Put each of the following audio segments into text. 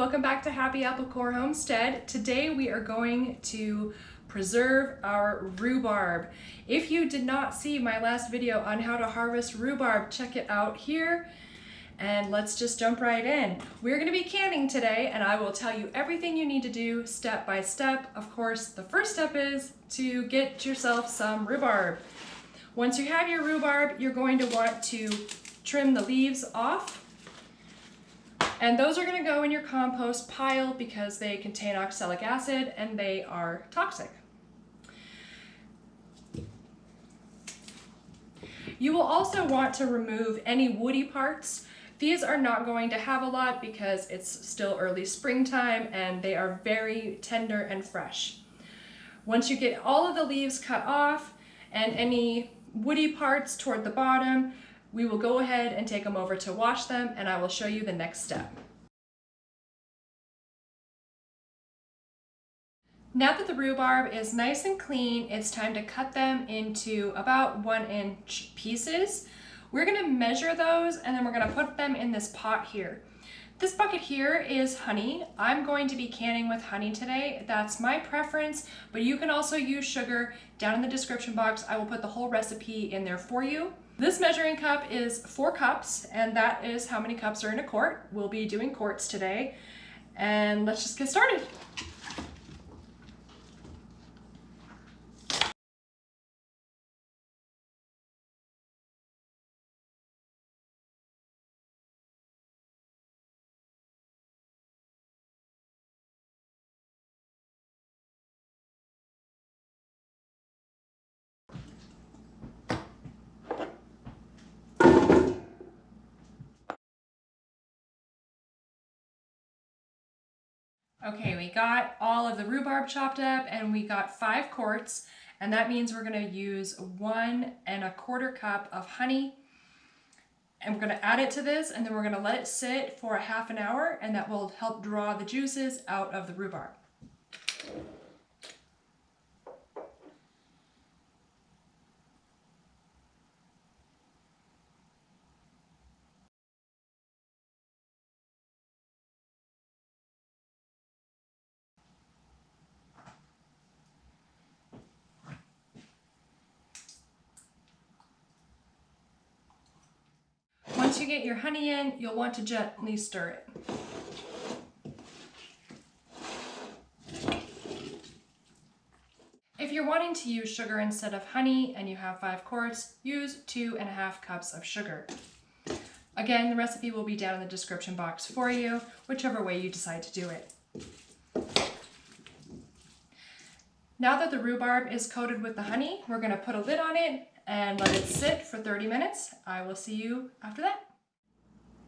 welcome back to Happy Apple Core Homestead. Today we are going to preserve our rhubarb. If you did not see my last video on how to harvest rhubarb, check it out here. And let's just jump right in. We're going to be canning today, and I will tell you everything you need to do step by step. Of course, the first step is to get yourself some rhubarb. Once you have your rhubarb, you're going to want to trim the leaves off. And those are going to go in your compost pile because they contain oxalic acid and they are toxic. You will also want to remove any woody parts. These are not going to have a lot because it's still early springtime and they are very tender and fresh. Once you get all of the leaves cut off and any woody parts toward the bottom, we will go ahead and take them over to wash them, and I will show you the next step. Now that the rhubarb is nice and clean, it's time to cut them into about 1-inch pieces. We're going to measure those and then we're going to put them in this pot here. This bucket here is honey. I'm going to be canning with honey today. That's my preference, but you can also use sugar. Down in the description box, I will put the whole recipe in there for you. This measuring cup is 4 cups, and that is how many cups are in a quart. We'll be doing quarts today, and let's just get started. Okay, we got all of the rhubarb chopped up and we got 5 quarts, and that means we're going to use 1 1/4 cup of honey, and we're going to add it to this, and then we're going to let it sit for a half an hour, and that will help draw the juices out of the rhubarb. Once you get your honey in, you'll want to gently stir it. If you're wanting to use sugar instead of honey and you have 5 quarts, use 2.5 cups of sugar. Again, the recipe will be down in the description box for you, whichever way you decide to do it. Now that the rhubarb is coated with the honey, we're going to put a lid on it and let it sit for 30 minutes. I will see you after that.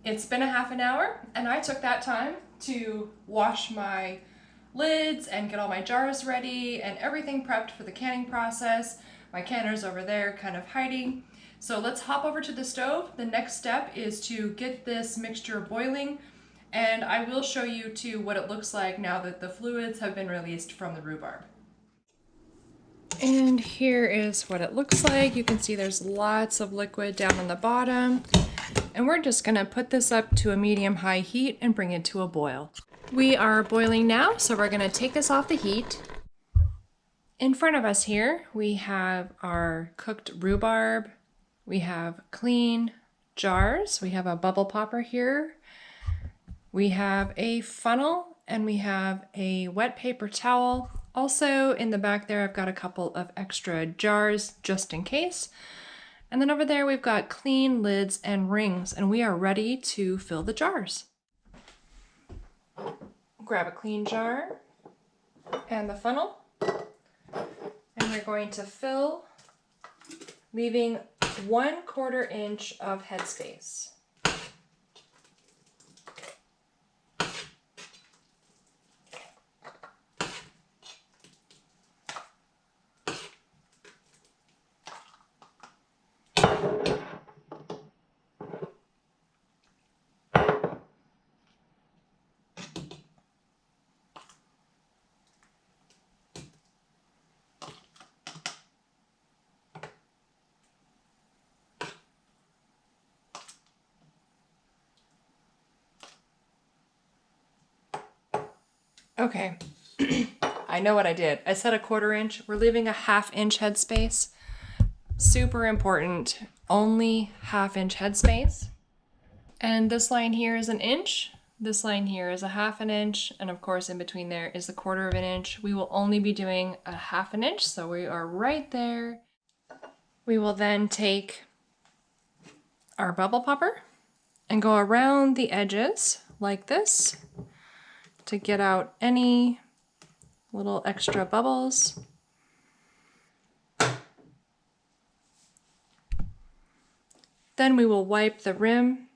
It's been a half an hour, and I took that time to wash my lids and get all my jars ready and everything prepped for the canning process. My canner's over there kind of hiding. So let's hop over to the stove. The next step is to get this mixture boiling, and I will show you too what it looks like now that the fluids have been released from the rhubarb. And here is what it looks like. You can see there's lots of liquid down on the bottom. And we're just going to put this up to a medium-high heat and bring it to a boil. We are boiling now, so we're going to take this off the heat. In front of us here, we have our cooked rhubarb. We have clean jars. We have a bubble popper here. We have a funnel, and we have a wet paper towel. Also, in the back there, I've got a couple of extra jars just in case. And then over there, we've got clean lids and rings, and we are ready to fill the jars. Grab a clean jar and the funnel, and we're going to fill, leaving 1/4 inch of headspace. Okay, I know what I did. I said a 1/4 inch. We're leaving a 1/2 inch headspace. Super important. Only 1/2 inch headspace. And this line here is 1 inch. This line here is a 1/2 inch. And of course, in between there is the 1/4 inch. We will only be doing a 1/2 inch. So we are right there. We will then take our bubble popper and go around the edges like this to get out any little extra bubbles. Then we will wipe the rim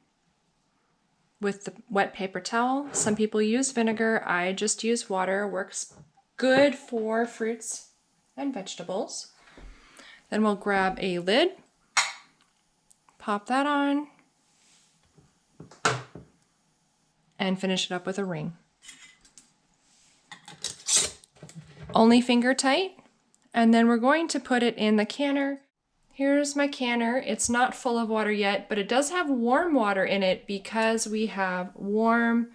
with the wet paper towel. Some people use vinegar. I just use water. Works good for fruits and vegetables. Then we'll grab a lid, pop that on, and finish it up with a ring. Only finger tight. And then we're going to put it in the canner. Here's my canner. It's not full of water yet, but it does have warm water in it because we have warm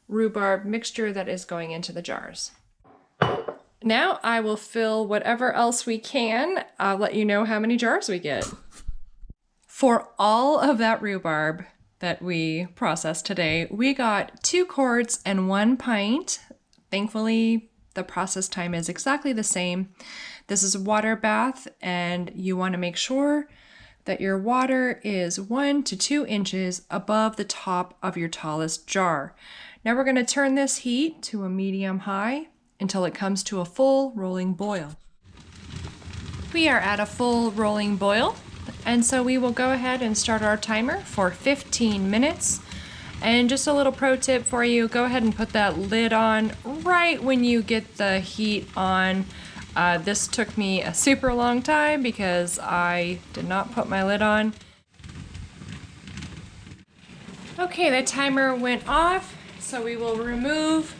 rhubarb mixture that is going into the jars. Now I will fill whatever else we can. I'll let you know how many jars we get. For all of that rhubarb that we processed today, we got 2 quarts and 1 pint. Thankfully, the process time is exactly the same. This is a water bath, and you want to make sure that your water is 1 to 2 inches above the top of your tallest jar. Now we're going to turn this heat to a medium high until it comes to a full rolling boil. We are at a full rolling boil, and so we will go ahead and start our timer for 15 minutes. And just a little pro tip for you, go ahead and put that lid on right when you get the heat on. This took me a super long time because I did not put my lid on. Okay, the timer went off, so we will remove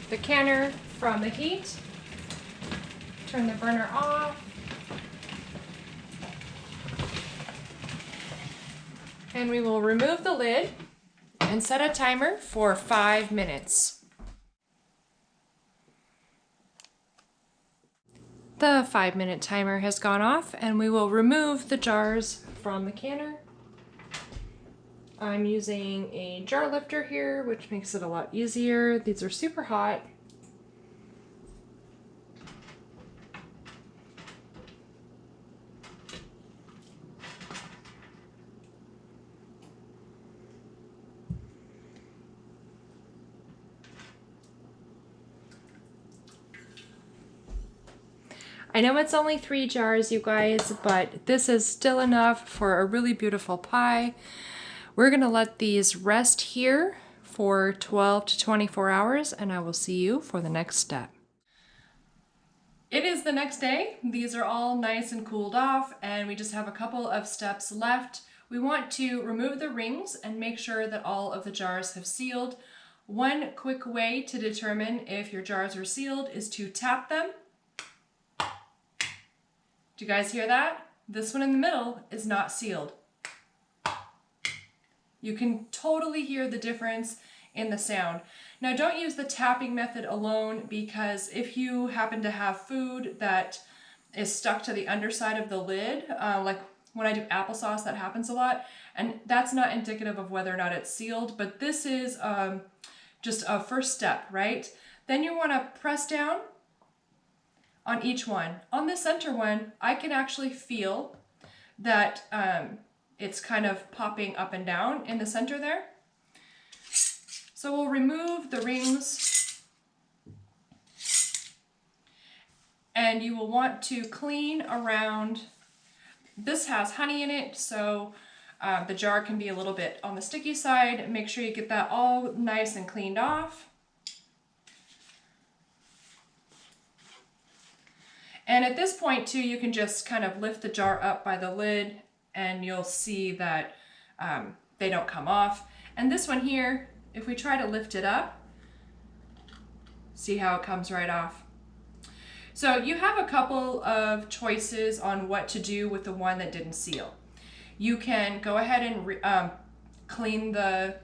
the canner from the heat. Turn the burner off. And we will remove the lid and set a timer for 5 minutes. The 5-minute timer has gone off, and we will remove the jars from the canner. I'm using a jar lifter here, which makes it a lot easier. These are super hot. I know it's only 3 jars, you guys, but this is still enough for a really beautiful pie. We're gonna let these rest here for 12 to 24 hours, and I will see you for the next step. It is the next day. These are all nice and cooled off, and we just have a couple of steps left. We want to remove the rings and make sure that all of the jars have sealed. One quick way to determine if your jars are sealed is to tap them. Do you guys hear that? This one in the middle is not sealed. You can totally hear the difference in the sound. Now don't use the tapping method alone, because if you happen to have food that is stuck to the underside of the lid, like when I do applesauce, that happens a lot, and that's not indicative of whether or not it's sealed, but this is just a first step, right? Then you want to press down on each one. On the center one, I can actually feel that it's kind of popping up and down in the center there. So we'll remove the rings, and you will want to clean around. This has honey in it, so the jar can be a little bit on the sticky side. Make sure you get that all nice and cleaned off. And at this point too, you can just kind of lift the jar up by the lid, and you'll see that they don't come off. And this one here, if we try to lift it up, see how it comes right off. So you have a couple of choices on what to do with the one that didn't seal. You can go ahead and clean the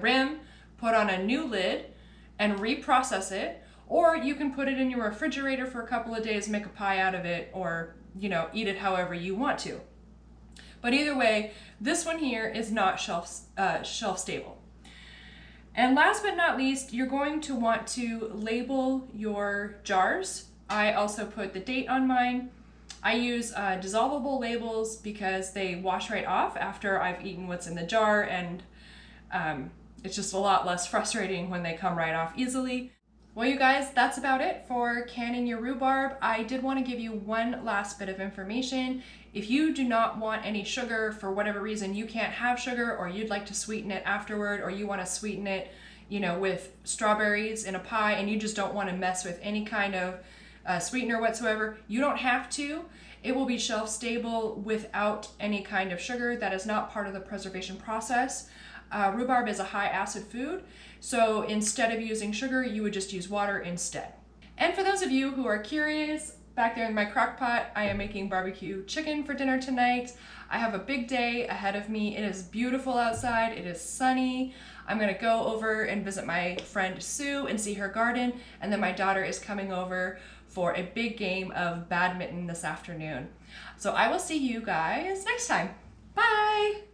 rim, put on a new lid, and reprocess it, or you can put it in your refrigerator for a couple of days, make a pie out of it, or eat it however you want to. But either way, this one here is not shelf stable. And last but not least, you're going to want to label your jars. I also put the date on mine. I use dissolvable labels because they wash right off after I've eaten what's in the jar, and it's just a lot less frustrating when they come right off easily. Well, you guys, that's about it for canning your rhubarb. I did want to give you one last bit of information. If you do not want any sugar, for whatever reason you can't have sugar, or you'd like to sweeten it afterward, or you want to sweeten it, with strawberries in a pie, and you just don't want to mess with any kind of sweetener whatsoever, you don't have to. It will be shelf stable without any kind of sugar. That is not part of the preservation process. Rhubarb is a high acid food, so instead of using sugar, you would just use water instead. And for those of you who are curious, back there in my crock pot, I am making barbecue chicken for dinner tonight. I have a big day ahead of me. It is beautiful outside, it is sunny. I'm gonna go over and visit my friend Sue and see her garden, and then my daughter is coming over for a big game of badminton this afternoon. So I will see you guys next time. Bye!